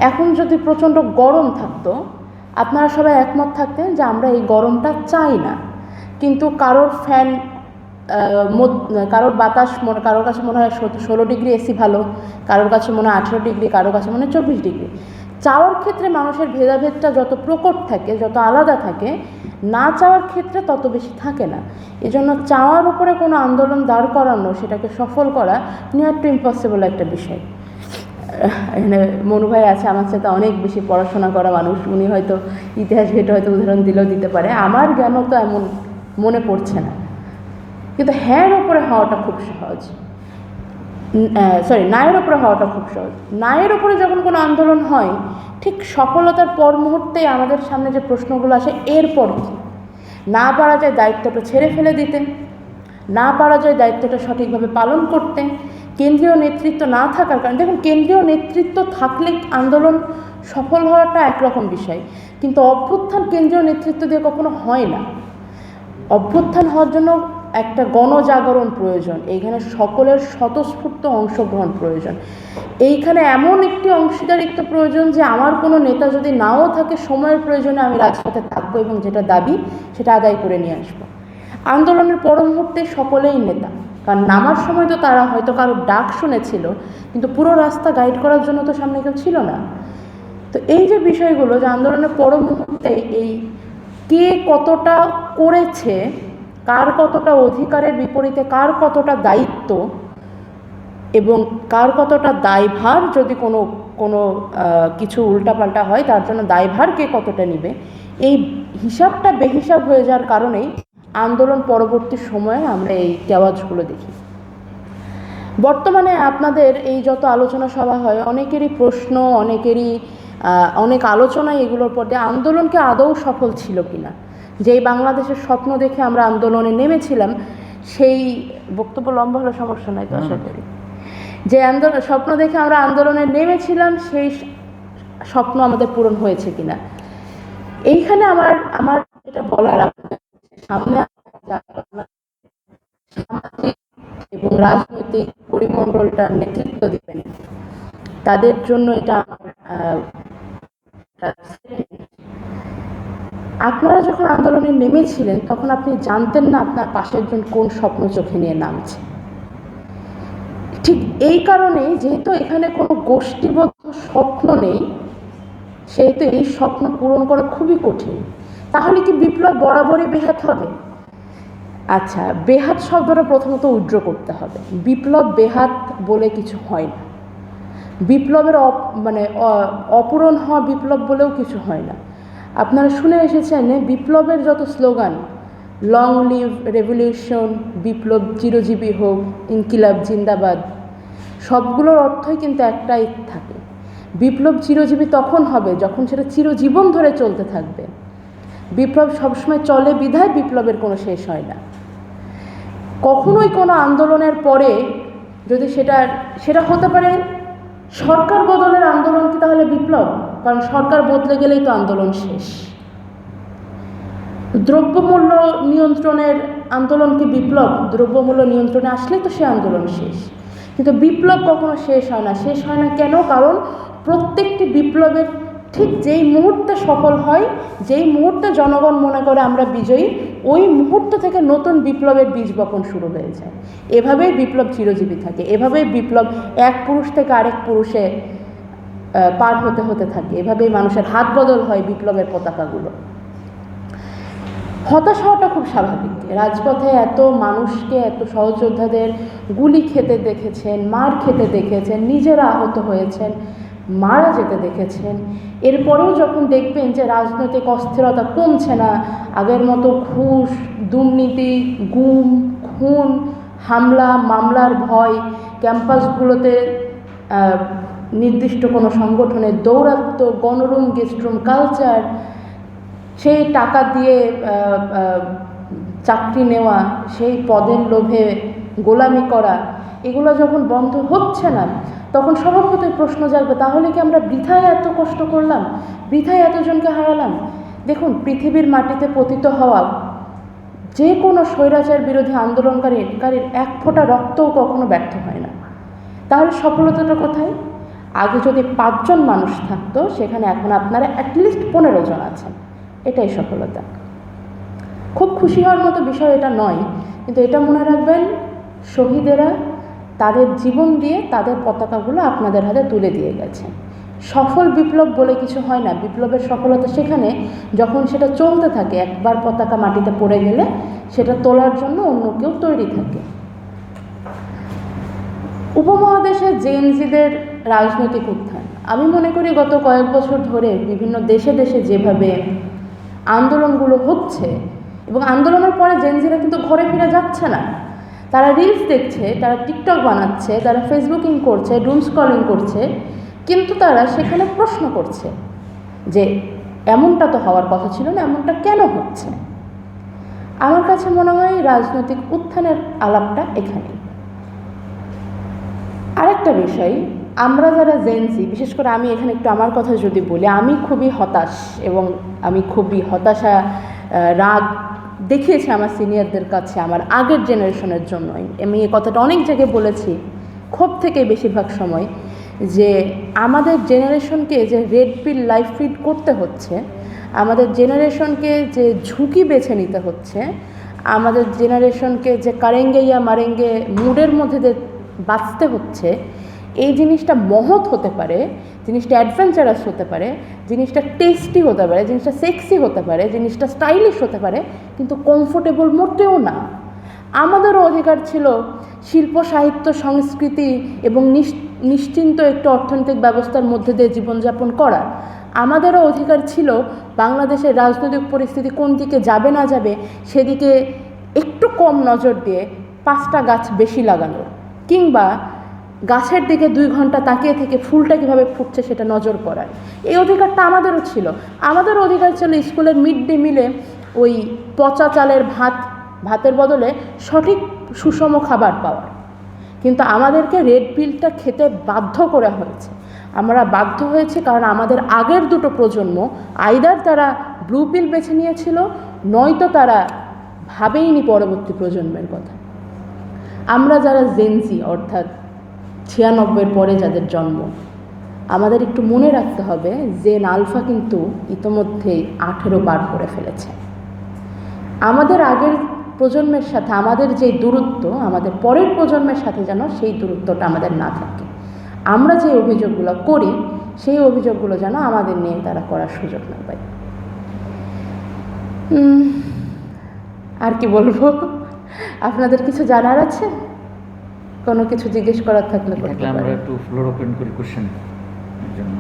এখন যদি প্রচণ্ড গরম থাকতো, আপনারা সবাই একমত থাকতেন যে আমরা এই গরমটা চাই না, কিন্তু কারোর ফ্যান, কারোর বাতাস, কারোর কাছে মনে হয় 16 ডিগ্রি এসি ভালো, কারোর কাছে মনে হয় 18 ডিগ্রি, কারোর কাছে মনে হয় 24 ডিগ্রি। চাওয়ার ক্ষেত্রে মানুষের ভেদাভেদটা যত প্রকট থাকে, যত আলাদা থাকে, না চাওয়ার ক্ষেত্রে তত বেশি থাকে না। এজন্য চাওয়ার উপরে কোনো আন্দোলন দাঁড় করানো, সেটাকে সফল করা নিয়ার টু ইম্পসিবল একটা বিষয়। এখানে মনু ভাই আছে, আমার সাথে অনেক বেশি পড়াশোনা করা মানুষ, উনি হয়তো ইতিহাস ঘেটে হয়তো উদাহরণ দিলেও দিতে পারে, আমার জ্ঞানও তো এমন মনে পড়ছে না। কিন্তু হ্যাঁর ওপরে হওয়াটা খুব সহজ, নায়ের ওপরে হওয়াটা খুব সহজ। নায়ের ওপরে যখন কোনো আন্দোলন হয়, ঠিক সফলতার পর মুহূর্তেই আমাদের সামনে যে প্রশ্নগুলো আসে, এরপর কি? না পারা যায় দায়িত্বটা ছেড়ে ফেলে দিতে, না পারা যায় দায়িত্বটা সঠিকভাবে পালন করতে, কেন্দ্রীয় নেতৃত্ব না থাকার কারণে। দেখুন, কেন্দ্রীয় নেতৃত্ব থাকলে আন্দোলন সফল হওয়াটা একরকম বিষয়, কিন্তু অভ্যুত্থান কেন্দ্রীয় নেতৃত্ব দিয়ে কখনো হয় না। অভ্যুত্থান হওয়ার জন্য একটা গণজাগরণ প্রয়োজন, এইখানে সকলের স্বতঃস্ফূর্ত অংশগ্রহণ প্রয়োজন, এইখানে এমন একটি অংশীদারিত্ব প্রয়োজন যে আমার কোনো নেতা যদি নাও থাকে, সময়ের প্রয়োজনে আমি রাজপথে থাকবো এবং যেটা দাবি সেটা আদায় করে নিয়ে আসবো। আন্দোলনের পর মুহূর্তে সকলেই নেতা, কারণ নামার সময় তো তারা হয়তো কারোর ডাক শুনেছিল, কিন্তু পুরো রাস্তা গাইড করার জন্য তো সামনে কেউ ছিল না। তো এই যে বিষয়গুলো, যে আন্দোলনের পর মুহূর্তে এই কে কতটা করেছে, কার কতটা অধিকারের বিপরীতে কার কতটা দায়িত্ব এবং কার কতটা দায়ভার, যদি কোনো কিছু উল্টাপাল্টা হয় তার জন্য দায়ভার কে কতটা নেবে, এই হিসাবটা বেহিসাব হয়ে যাওয়ার কারণেই আন্দোলন পরবর্তী সময়ে আমরা এই তেওয়াজগুলো দেখি। বর্তমানে আপনাদের এই যত আলোচনা সভা হয়, অনেকেরই প্রশ্ন, অনেক আলোচনা এগুলোর পর দিয়ে আন্দোলনকে আদৌ সফল ছিল কিনা, যেই বাংলাদেশের স্বপ্ন দেখে আমরা আন্দোলনে নেমেছিলাম, সেই বক্তব্য লম্বা হলে সমস্যা নাই তো আশা করি, যে স্বপ্ন দেখে আমরা আন্দোলনে নেমেছিলাম, সেই স্বপ্ন আমাদের পূরণ হয়েছে কিনা। এইখানে আমার এটা বলার, সামনে সামাজিক এবং রাজনৈতিক পরিমণ্ডলটার নেতৃত্ব দিবেন, তাদের জন্য এটা আপনারা যখন আন্দোলনে নেমেছিলেন, তখন আপনি জানতেন না আপনার পাশের জন কোন স্বপ্ন চোখে নিয়ে নামছে। ঠিক এই কারণেই, যেহেতু এখানে কোনো গোষ্ঠীবদ্ধ স্বপ্ন নেই, সেহেতু এই স্বপ্ন পূরণ করা খুবই কঠিন। তাহলে কি বিপ্লব বরাবরই বেহাত হবে? আচ্ছা, বেহাত শব্দটা প্রথমত উইথড্র করতে হবে। বিপ্লব বেহাত বলে কিছু হয় না, বিপ্লবের অপূরণ হওয়া বিপ্লব বলেও কিছু হয় না। আপনারা শুনে এসেছেন বিপ্লবের যত স্লোগান, লং লিভ রেভলিউশন, বিপ্লব চিরজীবী হোক, ইনকিলাব জিন্দাবাদ, সবগুলোর অর্থই কিন্তু একটাই থাকে, বিপ্লব চিরজীবী তখন হবে যখন সেটা চিরজীবন ধরে চলতে থাকবে। বিপ্লব সবসময় চলে বিধায় বিপ্লবের কোনো শেষ হয় না। কখনোই কোনো আন্দোলনের পরে যদি সেটা হতে পারে সরকার বদলের আন্দোলন, কি তাহলে বিপ্লব? কারণ সরকার বদলে গেলেই তো আন্দোলন শেষ। দ্রব্যমূল্য নিয়ন্ত্রণের আন্দোলন কি বিপ্লব? দ্রব্যমূল্য নিয়ন্ত্রণে আসলেই তো সে আন্দোলন শেষ। কিন্তু বিপ্লব কখনো শেষ হয় না। শেষ হয় না কেন? কারণ প্রত্যেকটি বিপ্লবের ঠিক যেই মুহূর্তে সফল হয়, যেই মুহূর্তে জনগণ মনে করে আমরা বিজয়ী, ওই মুহূর্ত থেকে নতুন বিপ্লবের বীজ বপন শুরু হয়ে যায়। এভাবেই বিপ্লব চিরজীবী থাকে, এভাবেই বিপ্লব এক পুরুষ থেকে আরেক পুরুষে পার হতে হতে থাকে, এভাবেই মানুষের হাত বদল হয় বিপ্লবের পতাকাগুলো। হতাশ হওয়াটা খুব স্বাভাবিক। রাজপথে এত মানুষকে, এত সহযোদ্ধাদের গুলি খেতে দেখেছেন, মার খেতে দেখেছেন, নিজেরা আহত হয়েছেন, মারা যেতে দেখেছেন। এরপরেও যখন দেখবেন যে রাজনৈতিক অস্থিরতা কমছে না, আগের মতো ঘুষ, দুর্নীতি, গুম, খুন, হামলা মামলার ভয়, ক্যাম্পাসগুলোতে নির্দিষ্ট কোনো সংগঠনের দৌরাত্ম্য, গণরুম গেস্টরুম কালচার, সেই টাকা দিয়ে চাকরি নেওয়া, সেই পদের লোভে গোলামি করা, এগুলো যখন বন্ধ হচ্ছে না, তখন স্বভাবতই প্রশ্ন জাগবে, তাহলে কি আমরা বৃথায় এত কষ্ট করলাম, বৃথায় এতজনকে হারালাম? দেখুন, পৃথিবীর মাটিতে পতিত হওয়া যে কোনো স্বৈরাচার বিরোধী আন্দোলনকারীর এক ফোঁটা রক্তও কখনো ব্যর্থ হয় না। তাহলে সফলতাটা কোথায়? আগে যদি 5 জন মানুষ থাকতো, সেখানে এখন আপনারা অ্যাটলিস্ট 15 জন আছেন। এটাই সফলতা। খুব খুশি হওয়ার মতো বিষয় এটা নয়, কিন্তু এটা মনে রাখবেন, শহীদেরা তাদের জীবন দিয়ে তাদের পতাকাগুলো আপনাদের হাতে তুলে দিয়ে গেছে। সফল বিপ্লব বলে কিছু হয় না। বিপ্লবের সফলতা সেখানে যখন সেটা চলতে থাকে, একবার পতাকা মাটিতে পড়ে গেলে সেটা তোলার জন্য অন্য কেউ তৈরি থাকে। উপমহাদেশে জেএনজিদের রাজনৈতিক উত্থান, আমি মনে করি গত কয়েক বছর ধরে বিভিন্ন দেশে দেশে যেভাবে আন্দোলনগুলো হচ্ছে, এবং আন্দোলনের পরে জেনজিরা কিন্তু ঘরে ফিরে যাচ্ছে না। তারা রিলস দেখছে, তারা টিকটক বানাচ্ছে, তারা ফেসবুকিং করছে, ডুম স্ক্রলিং করছে, কিন্তু তারা সেখানে প্রশ্ন করছে যে এমনটা তো হওয়ার কথা ছিল না, এমনটা কেন হচ্ছে। আমার কাছে মনে হয় রাজনৈতিক উত্থানের আলাপটা এখানেই। আরেকটা বিষয়, আমরা যারা জেনজি, বিশেষ করে আমি এখানে একটু আমার কথা যদি বলি, আমি খুবই হতাশ, এবং আমি খুবই হতাশা, রাগ দেখিয়েছি আমার সিনিয়রদের কাছে, আমার আগের জেনারেশনের জন্য। আমি এই কথাটা অনেক জায়গায় বলেছি, ক্ষোভ থেকে বেশিরভাগ সময়, যে আমাদের জেনারেশনকে যে রেড পিল লাইফ ফিড করতে হচ্ছে, আমাদের জেনারেশনকে যে ঝুঁকি বেছে নিতে হচ্ছে, আমাদের জেনারেশনকে যে কারেঙ্গে ইয়া মারেঙ্গে মুডের মধ্যে যে বাঁচতে হচ্ছে, এই জিনিসটা মহৎ হতে পারে, জিনিসটা অ্যাডভেঞ্চারাস হতে পারে, জিনিসটা টেস্টি হতে পারে, জিনিসটা সেক্সি হতে পারে, জিনিসটা স্টাইলিশ হতে পারে, কিন্তু কমফোর্টেবল মোটেও না। আমাদেরও অধিকার ছিল শিল্প, সাহিত্য, সংস্কৃতি এবং নিশ্চিন্ত একটি অর্থনৈতিক ব্যবস্থার মধ্যে দিয়ে জীবনযাপন করার। আমাদেরও অধিকার ছিল বাংলাদেশের রাজনৈতিক পরিস্থিতি কোন দিকে যাবে না যাবে সেদিকে একটু কম নজর দিয়ে 5টা গাছ বেশি লাগানোর, কিংবা গাছের দিকে 2 ঘন্টা তাকিয়ে থেকে ফুলটা কীভাবে ফুটছে সেটা নজর করার। এই অধিকারটা আমাদেরও ছিল। আমাদেরও অধিকার ছিল স্কুলের মিড ডে মিলে ওই পচা চালের ভাতের বদলে সঠিক সুষম খাবার পাওয়ার। কিন্তু আমাদেরকে রেড পিলটা খেতে বাধ্য করা হয়েছে। আমরা বাধ্য হয়েছি কারণ আমাদের আগের দুটো প্রজন্ম আইদার তারা ব্লু পিল বেছে নিয়েছিল, নয়তো তারা ভাবেইনি পরবর্তী প্রজন্মের কথা। আমরা যারা জেনজি, অর্থাৎ 96-এর পরে যাদের জন্ম, আমাদের একটু মনে রাখতে হবে জেন আলফা কিন্তু ইতোমধ্যেই 18 পার করে ফেলেছে। আমাদের আগের প্রজন্মের সাথে আমাদের যে দূরত্ব, আমাদের পরের প্রজন্মের সাথে যেন সেই দূরত্বটা আমাদের না থাকে। আমরা যে অভিযোগগুলো করি সেই অভিযোগগুলো যেন আমাদের নিয়ে তারা করার সুযোগ না পায়। আর কি বলবো, আপনাদের কিছু জানার আছে? কোনো কিছু জিজ্ঞেস করার থাকলে আমরা একটু ফ্লোর ওপেন করি কোশ্চেন জন্য।